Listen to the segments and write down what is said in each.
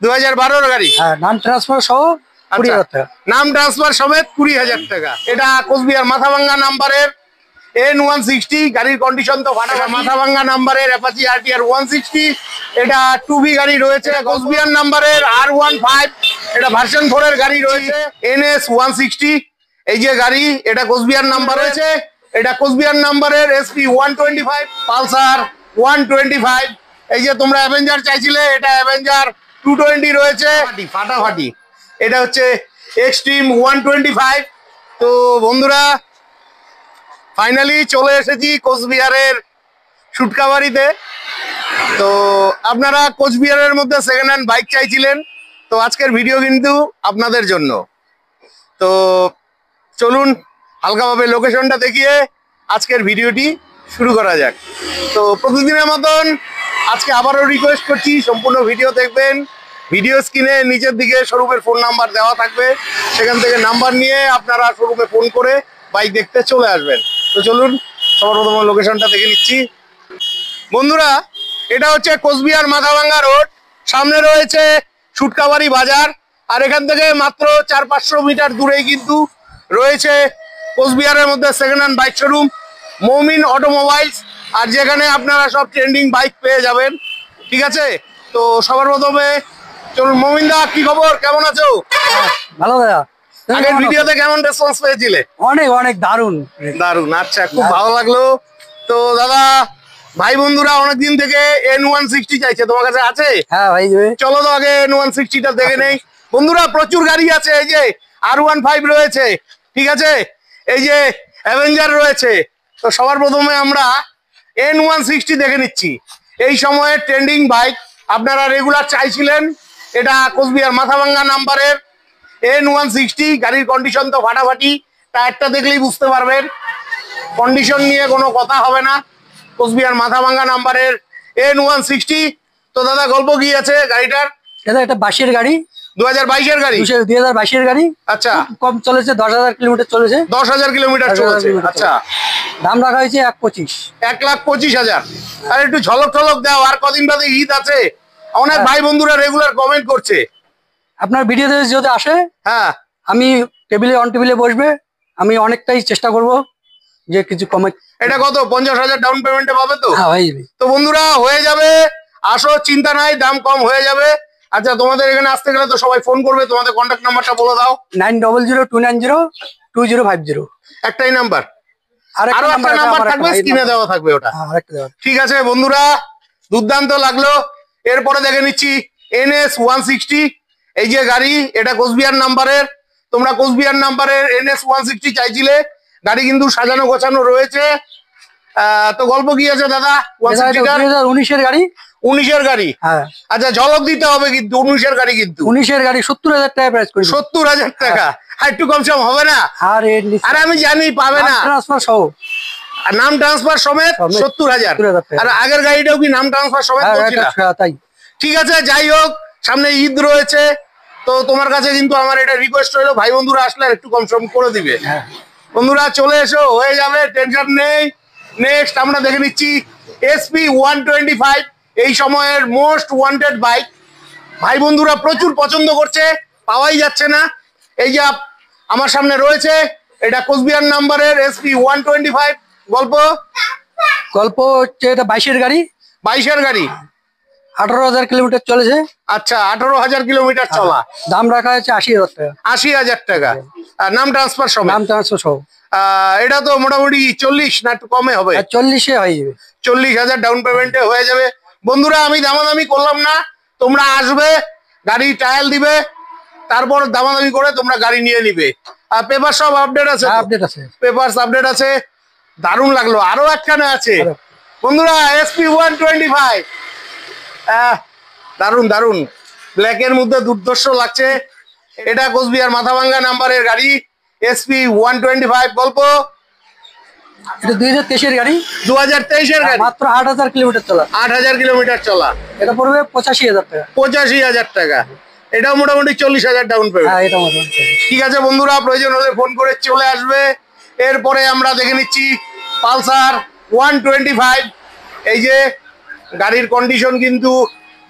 2012 গাড়ি। হ্যাঁ, নাম ট্রান্সফার সহ 20,000 টাকা। নাম ট্রান্সফার সমেত 20,000 টাকা। এটা কোচবিহার মাথাভাঙ্গা নাম্বারের N160, গাড়ির কন্ডিশন তো ফাটা। মাথাভাঙ্গা নাম্বারের অ্যাপাচি RTR 160, এটা 2B গাড়ি রয়েছে। কোচবিহার নাম্বারের R15, এটা ভার্সন 4 এর গাড়ি রয়েছে। NS 160 এই যে গাড়ি, এটা কোচবিহার নাম্বার রয়েছে। এটা কোচবিহার নাম্বারের SP 125, পালসার 125। এই যে তোমরা অ্যাভেঞ্জার চাইছিলে, এটা অ্যাভেঞ্জার 220 রয়েছে, ফাটাফাটি। এটা হচ্ছে এক্সট্রিম 125। তো বন্ধুরা, ফাইনালি চলে এসেছি কোচবিহারের সুটকাবাড়িতে। তো আপনারা কোচবিহারের মধ্যে সেকেন্ড হ্যান্ড বাইক চাইছিলেন, তো আজকের ভিডিও কিন্তু আপনাদের জন্য। তো চলুন হালকাভাবে লোকেশনটা দেখিয়ে আজকের ভিডিওটি শুরু করা যাক। তো প্রতিদিনের মতন আজকে আবারও রিকোয়েস্ট করছি, সম্পূর্ণ ভিডিও দেখবেন। ভিডিও স্ক্রিনে নিচের দিকে শোরুমের ফোন নাম্বার দেওয়া থাকবে, সেখান থেকে নাম্বার নিয়ে আপনারা শোরুমে ফোন করে বাইক দেখতে চলে আসবেন। তো চলুন সবার প্রথম লোকেশনটা দেখে নিচ্ছি। বন্ধুরা, এটা হচ্ছে কোচবিহার মাথাভাঙ্গা রোড, সামনে রয়েছে সুটকাবাড়ি বাজার, আর এখান থেকে মাত্র 400-500 মিটার দূরেই কিন্তু রয়েছে কোচবিহারের মধ্যে second hand bike showroom Moumin automobiles, আর যেখানে আপনারা সব ট্রেন্ডিং বাইক পেয়ে যাবেন। ঠিক আছে, তো সবার প্রথমে চলুন। মৌমিন দা, কি খবর, কেমন আছো? ভালো দাদা। আগের ভিডিওতে কেমন রেসপন্স পেয়েছিলে? অনেক অনেক দারুণ দারুণ, আচ্ছা, খুব ভালো লাগলো। তো দাদা, ভাই বন্ধুরা অনেকদিন থেকে N160 চাইছে, তোমার কাছে আছে? হ্যাঁ ভাই, চলো তো আগে N160টা দেখে নেই। বন্ধুরা, প্রচুর গাড়ি আছে। এই যে R15 রয়েছে, ঠিক আছে, এই যে অ্যাভেঞ্জার রয়েছে। তো সবার প্রথমে আমরা N160 দেখে নিচ্ছি। এই সময়ে ট্রেন্ডিং বাইক আপনারা রেগুলার চাইছিলেন। এটা কোচবিহার মাথাভাঙ্গা নাম্বারের N160, গাড়ির কন্ডিশন তো ফাটাফাটি, টায়ারটা দেখলেই বুঝতে পারবেন। কন্ডিশন নিয়ে কোনো কথা হবে না। কোচবিহার মাথাভাঙ্গা নাম্বারের N160। তো দাদা, গল্প কি আছে গাড়িটার? এটা একটা 22-এর গাড়ি, 2022-এর গাড়ি। 2022-এর গাড়ি। আচ্ছা, কম চলেছে, 10,000 কিলোমিটার চলেছে। 10,000 কিলোমিটার চলেছে। আচ্ছা, দাম রাখা হয়েছে 1,25,000। 1,25,000। আর একটু ঝলক ঠলক দাও, আর কদিন বাদে ঈদ আছে। অনেক ভাই বন্ধুরা রেগুলার কমেন্ট করছে। আপনার ভিডিওতে যদি আসে, হ্যাঁ, আমি অন টেবিলে বসবে, আমি অনেকটাই চেষ্টা করব যে কিছু কমে। এটা কত, 50,000 ডাউন পেমেন্টে পাবে তো? হ্যাঁ হয়ে যাবে। তো বন্ধুরা, হয়ে যাবে, আসো, চিন্তা নাই, দাম কম হয়ে যাবে। আচ্ছা, তোমাদের এখানে আসতে গেলে তো সবাই ফোন করবে, তোমাদের কন্ট্যাক্ট নাম্বারটা বলে দাও। 9002902050। একটাই নাম্বার, আরো একটা নাম্বার থাকবে, স্ক্রিনে দেওয়া থাকবে ওটা। ঠিক আছে বন্ধুরা, দুর্দান্ত লাগলো। এরপরে দেখে নিচ্ছি NS 160। এই যে গাড়ি, এটা কোচবিহার নাম্বারের। তোমরা কোচবিহার নাম্বারের NS 160 চাইছিলে, গাড়ি কিন্তু সাজানো গোছানো রয়েছে। তো গল্প কি আছে দাদা? 2019-এর গাড়ি। 19-এর গাড়ি, হ্যাঁ। আচ্ছা, ঝলক দিতে হবে কিন্তু, 19-এর গাড়ি কিন্তু। 19-এর গাড়ি 70,000 টাকা প্রাইস করি। 70,000 টাকা? আর একটু কম সম হবে না? আরে আমি জানি পাবে না, ট্রান্সফার সহ, নাম ট্রান্সফার সমেত 70,000। আর আগের গাড়িটাও কি নাম ট্রান্সফার সমেত? তাই। ঠিক আছে, যাই হোক, সামনে ঈদ রয়েছে। তো তোমার কাছে কিন্তু আমার এটা রিকোয়েস্ট রইলো, ভাই বন্ধুরা আসলে একটু কম সম করে দিবে। বন্ধুরা চলে এসো, হয়ে যাবে, টেনশন নেই। নেক্সট আমরা দেখে নিচ্ছি SP 125, এই সময়ের মোস্ট ওয়ান্টেড বাইক। ভাই বন্ধুরা প্রচুর পছন্দ করছে, পাওয়াই যাচ্ছে না। এই যে আমার সামনে রয়েছে, এটা কোচবিহার নাম্বারের SP 125। গল্প হচ্ছে এটা 22-এর গাড়ি। 22-এর গাড়ি, 18,000 কিলোমিটার চলেছে। আচ্ছা, 18,000 কিলোমিটার চলা। দাম রাখা হয়েছে 80,000 টাকা। 80,000 টাকা, নাম ট্রান্সফার সহ। নাম ট্রান্সফার সহ। এটা তো মোটামুটি 40 না একটু কমে হবে? 40-এ হয়ে যাবে। 40,000 ডাউন পেমেন্টে হয়ে যাবে। বন্ধুরা, আমি দামাদামি করলাম না, তোমরা আসবে, গাড়ি ট্রায়াল দিবে, তারপর দামাদামি করে তোমরা গাড়ি নিয়ে নিবে। আর পেপার সব আপডেট আছে? আপডেট আছে, পেপারস আপডেট আছে। দারুণ লাগলো। আরো একখানে আছে বন্ধুরা, SP 125। দারুণ দারুণ, ব্ল্যাকের মধ্যে দুর্ধর্ষ লাগছে। এটা কোচবিহার মাথাভাঙ্গা নাম্বারের গাড়ি, SP 125। গল্প, এটা 2023-এর গাড়ি। 2023-এর গাড়ি, মাত্র 8,000 কিলোমিটার চলা। 8,000 কিলোমিটার চলা। এটা পড়বে 85,000 টাকা। 85,000 টাকা। এটাও মোটামুটি 40,000 ডাউন পেমেন্ট। হ্যাঁ, এটা মোটামুটি ঠিক আছে বন্ধুরা, প্রয়োজন হলে ফোন করে চলে আসবে। এরপরে আমরা দেখে নিচ্ছি পালসার 125। এই যে গাড়ির কন্ডিশন কিন্তু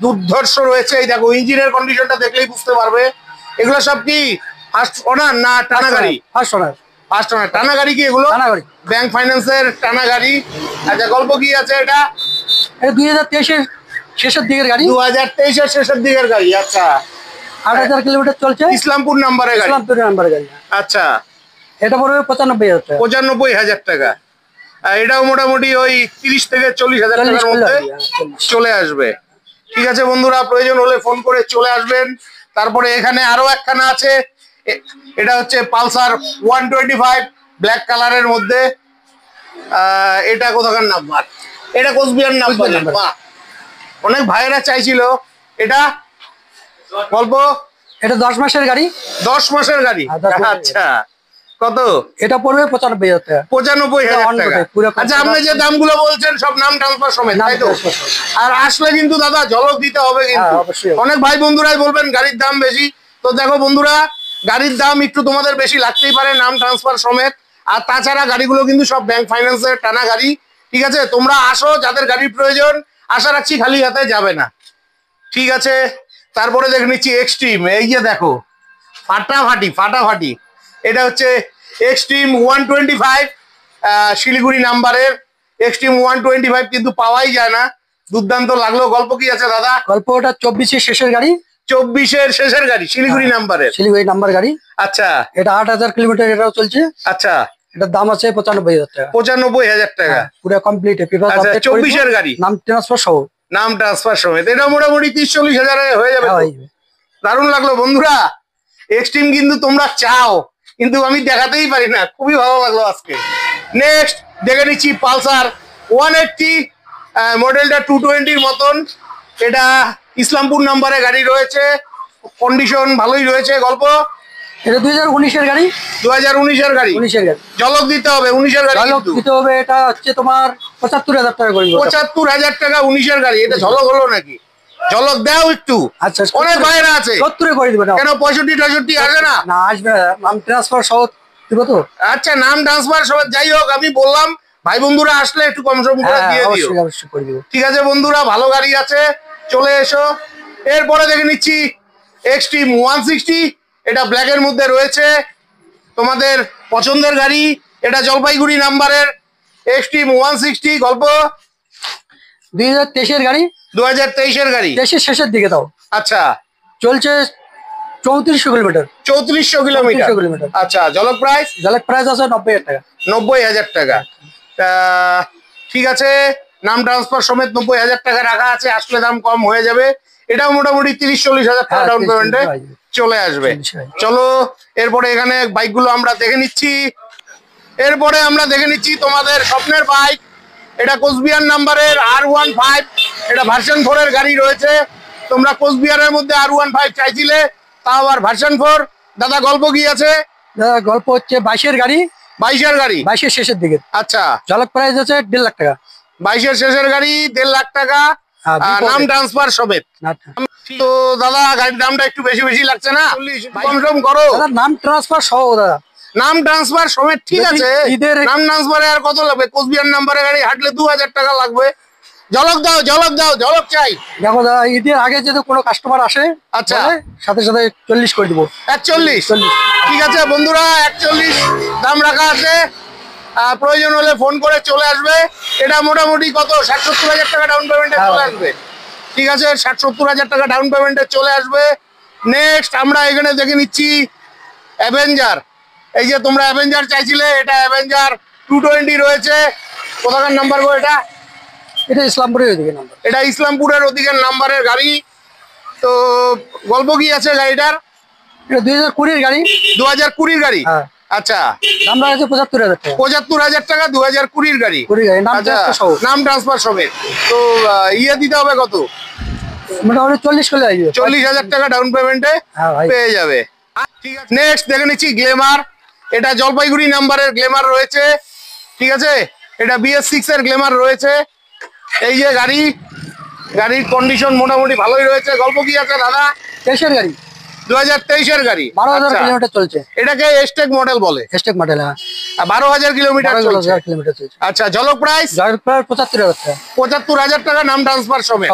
দুর্ধর্ষ রয়েছে। এই দেখো ইঞ্জিনের কন্ডিশনটা দেখলেই বুঝতে পারবে। এগুলো সব কি ফার্স্ট ওনার না টানা গাড়ি? First owner. First owner. টানা গাড়ি কি এগুলো? টানা গাড়ি, ব্যাংক ফাইন্যান্সের টানা গাড়ি। আচ্ছা গল্প কি আছে এটা? এটা 2023-এর শেষের দিকের গাড়ি। 2023-এর শেষের দিকের গাড়ি। আচ্ছা 8000 কিলোমিটার চলছে। ইসলামপুর নাম্বারের গাড়ি। ইসলামপুর নাম্বারের গাড়ি। আচ্ছা এটা পড়বে 95,000 টাকা। 95,000 টাকা। এটাও মোটামুটি ওই 30 থেকে 40,000 টাকার মধ্যে চলে আসবে। ঠিক আছে বন্ধুরা, প্রয়োজন হলে ফোন করে চলে আসবেন। তারপরে এখানে আরো একখানা আছে, এটা হচ্ছে পালসার 125 ব্ল্যাক কালারের মধ্যে। এটা কোথাকার নাম্বার? এটা কোচবিহার নাম্বার। বাহ, অনেক ভাইয়েরা চাইছিল এটা। গল্প এটা 10 মাসের গাড়ি। 10 মাসের গাড়ি। আচ্ছা কত? এটা পড়বে 95,000 টাকা। 95,000 টাকা। আচ্ছা আপনি যে দামগুলো বলছেন সব নাম ট্রান্সফার সমেত, তাই তো? আর আসলে কিন্তু দাদা ঝলক দিতে হবে কিন্তু। অনেক ভাই বন্ধুরাই বলবেন গাড়ির দাম বেশি। তো দেখো বন্ধুরা, গাড়ির দাম একটু তোমাদের বেশি লাগতেই পারে নাম ট্রান্সফার সমেত। আর তাছাড়া গাড়িগুলো কিন্তু সব ব্যাংক ফাইন্যান্সের টানা গাড়ি। ঠিক আছে, তোমরা আসো, যাদের গাড়ির প্রয়োজন আশা রাখছি খালি হাতে যাবে না। ঠিক আছে, তারপরে দেখে নিচ্ছি এক্সট্রিম। এই যে দেখো ফাটাফাটি। এটা হচ্ছে এক্সট্রিম 125 শিলিগুড়ি নাম্বারের। এক্সট্রিম 125 কিন্তু পাওয়াই যায় না, দুর্দান্ত লাগলো। গল্প কি আছে দাদা? গল্প ওটা 24-এর শেষের গাড়ি। 24-এর শেষের গাড়ি, শিলিগুড়ি নাম্বারের। শিলিগুড়ি নাম্বার গাড়ি। আচ্ছা এটা 8000 কিলোমিটার এটাও চলছে। আচ্ছা এটার দাম আছে 95,000 টাকা। 95,000 টাকা পুরো কমপ্লিট। আচ্ছা 24-এর গাড়ি, নাম ট্রান্সফার সহ। নাম ট্রান্সফার সমেত। এটা মোটামুটি 30-40,000 হয়ে যাবে। দারুণ লাগলো বন্ধুরা। এক্সট্রিম কিন্তু তোমরা চাও, কিন্তু আমি দেখাতেই পারি না। খুবই ভালো লাগলো আজকে। নেক্সট দেখে নিচ্ছি পালসার 180 মডেলটা 220-র মতন। এটা ইসলামপুর নাম্বারে গাড়ি রয়েছে, কন্ডিশন ভালোই রয়েছে। গল্প এটা 2019-এর গাড়ি। 2019-এর গাড়ি। 19-এর গাড়ি। ঝলক দিতে হবে 19-এর গাড়ি। ঝলক দিতে হবে। এটা হচ্ছে তোমার 75,000 টাকা করে। 75,000 টাকা 19-এর গাড়ি। এটা ঝলক হলো নাকি? ঝলক দাও একটু। আচ্ছা অনেক ভাইরা আছে 70 করে দিবে না? কেন 65-68 আসে না? না আসবে না, নাম ট্রান্সফার সহ দিব তো। আচ্ছা নাম ট্রান্সফার সব যাই হোক, আমি বললাম ভাই বন্ধুরা আসলে একটু কম সম করে দিয়ে দিও। অবশ্যই করে দিব। ঠিক আছে বন্ধুরা, ভালো গাড়ি আছে, চলে এসো। এরপরে দেখে নিচ্ছি এক্সট্রিম 160। এটা ব্ল্যাকের মধ্যে রয়েছে, তোমাদের পছন্দের গাড়ি। এটা জলপাইগুড়ি নাম্বারের এক্সট্রিম 160। গল্প 2023-এর গাড়ি। 2023-এর গাড়ি। 23-এর শেষের দিকে দাও। আচ্ছা চলছে 3400 কিলোমিটার। 3400 কিলোমিটার। আচ্ছা ঝলক প্রাইস? ঝলক প্রাইস আছে 90,000 টাকা। 90,000 টাকা। ঠিক আছে, নাম ট্রান্সফার সমেত 90,000 টাকা রাখা আছে, আসলে দাম কম হয়ে যাবে। এটাও মোটামুটি 30-40,000 টাকা ডাউন পেমেন্টে চলে আসবে। চলো এরপরে এখানে বাইকগুলো আমরা দেখে নিচ্ছি। এরপরে আমরা দেখে নিচ্ছি তোমাদের স্বপ্নের বাইক। এটা কোচবিহার নাম্বারের R15। এটা ভার্সন 4-এর গাড়ি রয়েছে। তোমরা কোচবিহারের মধ্যে R15 চাইছিলে, তাও আবার ভার্সন 4। দাদা গল্প কি আছে? দাদা গল্প হচ্ছে 22-এর গাড়ি। 22-এর গাড়ি। 22-এর শেষের দিকে। আচ্ছা ঝলক প্রাইস আছে 1.5 লাখ টাকা। 22-এর শেষের গাড়ি 1.5 লাখ টাকা, নাম ট্রান্সফার সমেত। তো দাদা গাড়ির দামটা একটু বেশি বেশি লাগছে না? কম সম করো। নাম ট্রান্সফার সহ দাদা। নাম ট্রান্সফার সমেত। ঠিক আছে, নাম ট্রান্সফারে আর কত লাগবে? কোচবিহার নাম্বারে গাড়ি হাঁটলে 2000 টাকা লাগবে। ঝলক দাও, ঝলক দাও, ঝলক চাই। দেখো দাদা, ঈদের আগে যদি কোনো কাস্টমার আসে, আচ্ছা সাথে সাথে 40 করে দিব। 41। ঠিক আছে বন্ধুরা, 41 দাম রাখা আছে। প্রয়োজন হলে ফোন করে চলে আসবে। এটা মোটামুটি কত 60-70,000 টাকা ডাউন পেমেন্টে চলে আসবে। ঠিক আছে, 60-70,000 টাকা ডাউন পেমেন্টে চলে আসবে। নেক্সট আমরা এখানে দেখে নিচ্ছি অ্যাভেঞ্জার। এই যে তোমরা অ্যাভেঞ্জার চাইছিলে, এটা অ্যাভেঞ্জার 220 রয়েছে। কোথাকার নাম্বার গো এটা? এটা ইসলামপুরের ওদিকে নাম্বার। এটা ইসলামপুরের ওদিকের নাম্বারের গাড়ি। তো গল্প কি আছে গাড়িটার? এটা 2020-এর গাড়ি। 2020-এর গাড়ি। আচ্ছা দাম আছে 75,000 টাকা। 75,000 টাকা 2020-এর গাড়ি। নাম ট্রান্সফার সমেত। তো ইয়ে দিতে হবে কত? মোটামুটি 40 করে আসবে। 40,000 টাকা ডাউন পেমেন্টে পেয়ে যাবে। ঠিক আছে, নেক্সট দেখে নিচ্ছি গ্লেমার। এটা জলপাইগুড়ি নাম্বারের গ্লেমার রয়েছে। ঠিক আছে, এটা BS6-এর গ্লেমার রয়েছে। এই যে গাড়ি, গাড়ির কন্ডিশন মোটামুটি ভালোই রয়েছে। গল্প কি আছে দাদা? 23-এর গাড়ি। 2023-এর গাড়ি। 12,000 কিলোমিটার চলছে। এটাকে এস্টেক মডেল বলে। এস্টেক মডেল। 12,000 কিলোমিটার চলছে। কিলোমিটার চলছে। আচ্ছা ঝলক প্রাইস? ঝলক প্রাইস 75,000 টাকা। 75,000 টাকা নাম ট্রান্সফার সমেত।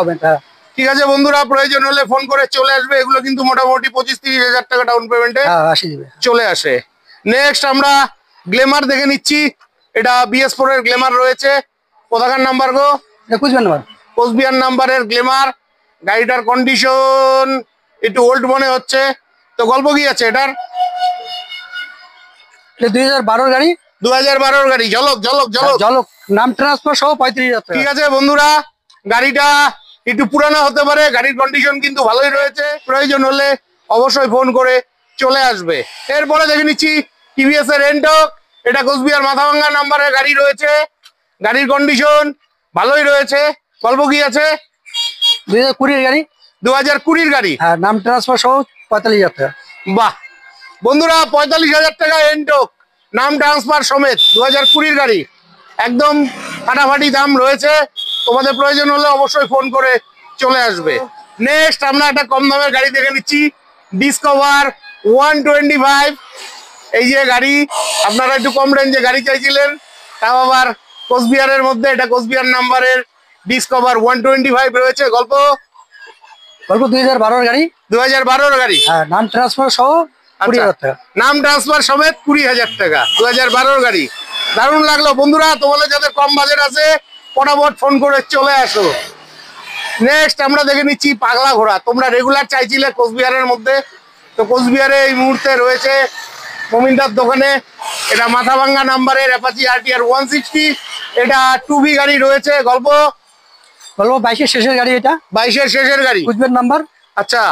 ঠিক আছে বন্ধুরা, প্রয়োজন হলে ফোন করে চলে আসবে। এগুলো কিন্তু মোটামুটি 25-30 হাজার টাকা ডাউন পেমেন্টে আসি দিবে। চলে আসে। নেক্সট আমরা গ্ল্যামার দেখে নিচ্ছি। এটা BS4 এর গ্ল্যামার রয়েছে। কোথাকার নাম্বার গো? কুচবিহার নাম্বার। কোচবিহার নাম্বারের গ্ল্যামার। গাড়িটার কন্ডিশন একটু ওল্ড মনে হচ্ছে। তো গল্প কি আছে এটার? 2012 গাড়ি। 2012 গাড়ি। ঝলক ঝলক ঝলক ঝলক। নাম ট্রান্সফার সহ 35,000 টাকা। ঠিক আছে বন্ধুরা, গাড়িটা একটু পুরানো হতে পারে, গাড়ির কন্ডিশন কিন্তু ভালোই রয়েছে। প্রয়োজন হলে অবশ্যই ফোন করে চলে আসবে। এরপরে দেখে নিচ্ছি TVS এর এন্টক। এটা কোচবিহার মাথাভাঙ্গা নাম্বারের গাড়ি রয়েছে। গাড়ির কন্ডিশন ভালোই রয়েছে। গল্প কি আছে? 2020 গাড়ি। 2020 গাড়ি। হ্যাঁ, নাম ট্রান্সফার সহ 45,000 টাকা। বাহ বন্ধুরা, 45,000 টাকা এন্টক, নাম ট্রান্সফার সমেত 2020 গাড়ি। একদম ফাটাফাটি দাম রয়েছে। তোমাদের প্রয়োজন হলে অবশ্যই ফোন করে চলে আসবে। নেক্সট আমরা একটা কম দামের গাড়ি দেখে নিচ্ছি। ডিসকভার 125। এই যে গাড়ি, আপনারা একটু কম রেঞ্জে গাড়ি চাইছিলেন, তাও আবার কোচবিহারের মধ্যে। এটা কোচবিহার নাম্বারের ডিসকভার 125 রয়েছে। গল্প 2012 গাড়ি। 2012 গাড়ি। হ্যাঁ, নাম ট্রান্সফার সহ 20,000 টাকা। নাম ট্রান্সফার সমেত 20,000 টাকা। 2012 গাড়ি। দারুণ লাগলো বন্ধুরা। তোমাদের যাদের কম বাজেট আছে ফটাফট ফোন করে চলে আসো। নেক্সট আমরা দেখে নিচ্ছি পাগলা ঘোড়া। তোমরা রেগুলার চাইছিলে কোচবিহারের মধ্যে, তো কোচবিহারে এই মুহূর্তে রয়েছে মমিনদার দোকানে। এটা মাথাভাঙ্গা নাম্বারের অ্যাপাচি RTR 160। এটা 2B গাড়ি রয়েছে। গল্প 22-এর শেষের গাড়ি। এটা 22-এর শেষের গাড়ি। কুচবিহার নাম্বার। আচ্ছা,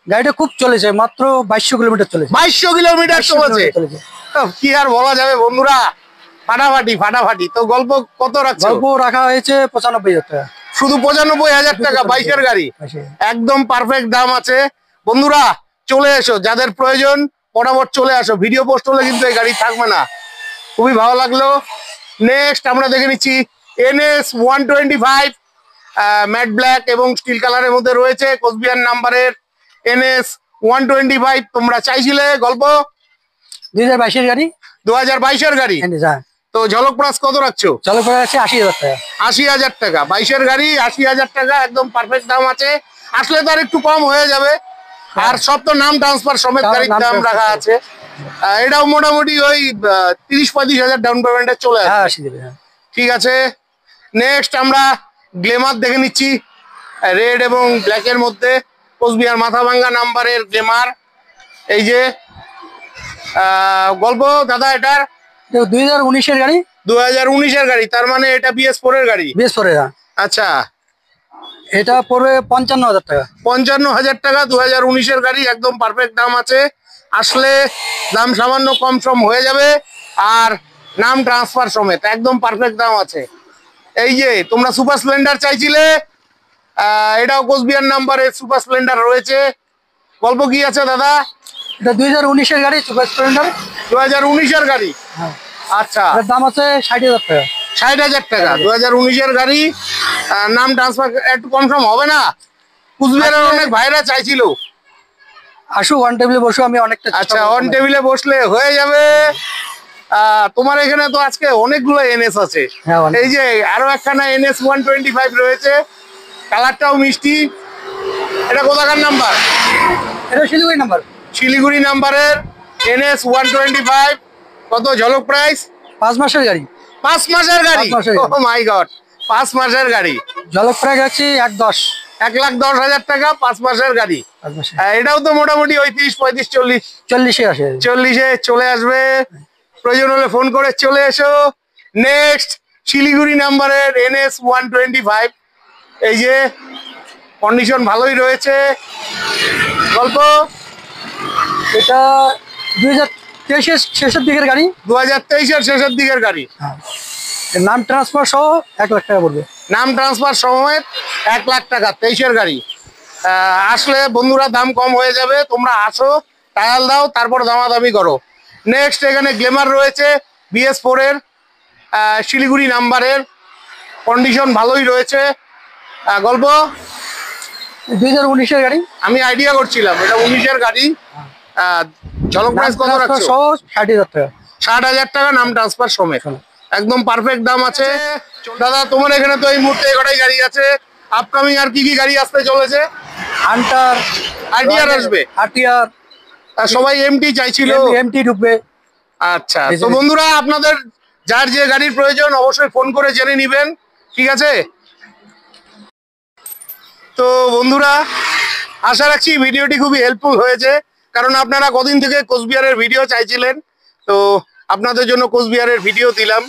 গাড়িটা খুব চলেছে, মাত্র 2200 কিলোমিটার চলেছে। 2200 কিলোমিটার চলেছে। কি আর বলা যাবে বন্ধুরা, ফাটাফাটি ফাটাফাটি। তো গল্প কত রাখছো? গল্প রাখা হয়েছে 95,000 টাকা। শুধু 95,000 টাকা 22-এর গাড়ি। একদম পারফেক্ট দাম আছে বন্ধুরা। চলে এসো, যাদের প্রয়োজন ফটাফট চলে আসো। ভিডিও পোস্ট হলে কিন্তু এই গাড়ি থাকবে না। খুবই ভালো লাগলো। নেক্সট আমরা দেখে নিচ্ছি NS 125 ম্যাট ব্ল্যাক এবং স্টিল কালারের মধ্যে রয়েছে। কোচবিহার নাম্বারের NS 125 তোমরা চাইছিলে। গল্প 2022-এর গাড়ি। 2022-এর গাড়ি। তো ঝলক প্রাইস কত রাখছো? ঝলক প্রাইস আছে 80,000 টাকা। 80,000 টাকা। 22-এর গাড়ি 80,000 টাকা। একদম পারফেক্ট দাম আছে। আসলে তো আর একটু কম হয়ে যাবে। আর সব তো নাম ট্রান্সফার সমেত গাড়ির দাম রাখা আছে। এটাও মোটামুটি ওই 30-35,000 ডাউন পেমেন্টে চলে আসবে। ঠিক আছে। নেক্সট আমরা গ্ল্যামার দেখে নিচ্ছি রেড এবং ব্ল্যাকের মধ্যে। কোচবিহার মাথাভাঙ্গা নাম্বারের গ্ল্যামার। এই যে গল্প দাদা, এটার 2019-এর গাড়ি। 2019-এর গাড়ি, তার মানে এটা BS4 এর গাড়ি। BS4 এর। আচ্ছা, এটা পড়বে 55,000 টাকা। 55,000 টাকা। 2019-এর গাড়ি। একদম পারফেক্ট দাম আছে। আসলে দাম সামান্য কম সম হয়ে যাবে। আর নাম ট্রান্সফার সমেত একদম পারফেক্ট দাম আছে। এই যে তোমরা সুপার স্প্লেন্ডার চাইছিলে, এটাও কোচবিহার নাম্বারের সুপার স্প্লেন্ডার রয়েছে। গল্প কি আছে দাদা? এটা 2019-এর গাড়ি, সুপার স্প্লেন্ডার। 2019-এর গাড়ি। আচ্ছা, দাম আছে 60,000 টাকা। 60,000 টাকা। 2019-এর গাড়ি। নাম ট্রান্সফার একটু কনফার্ম হবে না? কুচবিহারের অনেক ভাইরা চাইছিল। আসো, ওয়ান টেবিলে বসো, আমি অনেকটা। আচ্ছা, অন টেবিলে বসলে হয়ে যাবে। তোমার এখানে তো আজকে অনেকগুলো NS আছে। এই যে আরো একখানা NS 125 রয়েছে। কালারটাও মিষ্টি। এটা কোথাকার নাম্বার? এটা শিলিগুড়ি নাম্বার। শিলিগুড়ি নাম্বারের NS 125। কত ঝলক প্রাইস? 5 মাসের গাড়ি। 5 মাসের গাড়ি। ও মাই গড, 5 মাসের গাড়ি। ঝলক প্রাইস আছে 1,10,000। 1,10,000 টাকা 5 মাসের গাড়ি। এটাও তো মোটামুটি ওই 30, 35, 40-এ চলে আসবে। প্রয়োজন হলে ফোন করে চলে এসো। নেক্সট শিলিগুড়ি নাম্বারের NS 125। এই যে কন্ডিশন ভালোই রয়েছে। গল্প এটা 2023-এর শেষের দিকের গাড়ি। 2023-এর শেষের দিকের গাড়ি। নাম ট্রান্সফার সহ 1 লাখ টাকা পড়বে। নাম ট্রান্সফার সমেত 1 লাখ টাকা। 23-এর গাড়ি। আসলে বন্ধুরা দাম কম হয়ে যাবে। তোমরা আসো, ট্রায়াল দাও, তারপর দামাদামি করো। নেক্সট এখানে গ্ল্যামার রয়েছে BS4 এর শিলিগুড়ি নাম্বারের। কন্ডিশন ভালোই রয়েছে। গল্প 2019-এর গাড়ি। আমি আইডিয়া করছিলাম এটা 19-এর গাড়ি। ঝলক প্রাইস কত রাখছো? 60,000 টাকা। 60,000 টাকা নাম ট্রান্সফার সমেত। একদম পারফেক্ট দাম আছে। দাদা তোমার এখানে তো এই মুহূর্তে এগারোটাই গাড়ি আছে। আপকামিং আর কি কি গাড়ি আসতে চলেছে? হান্টার, আরটিআর আসবে, আরটিআর, আর সবাই এমটি চাইছিল। এমটি ঢুকবে। আচ্ছা, তো বন্ধুরা আপনাদের যার যে গাড়ির প্রয়োজন অবশ্যই ফোন করে জেনে নেবেন, ঠিক আছে? তো বন্ধুরা আশা রাখছি ভিডিওটি খুবই হেল্পফুল হয়েছে, কারণ আপনারা কদিন থেকে কোচবিহারের ভিডিও চাইছিলেন, তো আপনাদের জন্য কোচবিহারের ভিডিও দিলাম।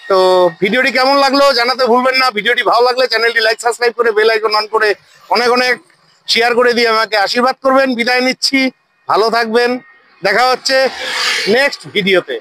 তো ভিডিওটি কেমন লাগলো জানাতে ভুলবেন না। ভিডিওটি ভালো লাগলে চ্যানেলটি লাইক সাবস্ক্রাইব করে বেল আইকন অন করে অনেক অনেক শেয়ার করে দিয়ে আমাকে আশীর্বাদ করবেন। বিদায় নিচ্ছি, ভালো থাকবেন, দেখা হচ্ছে নেক্সট ভিডিওতে।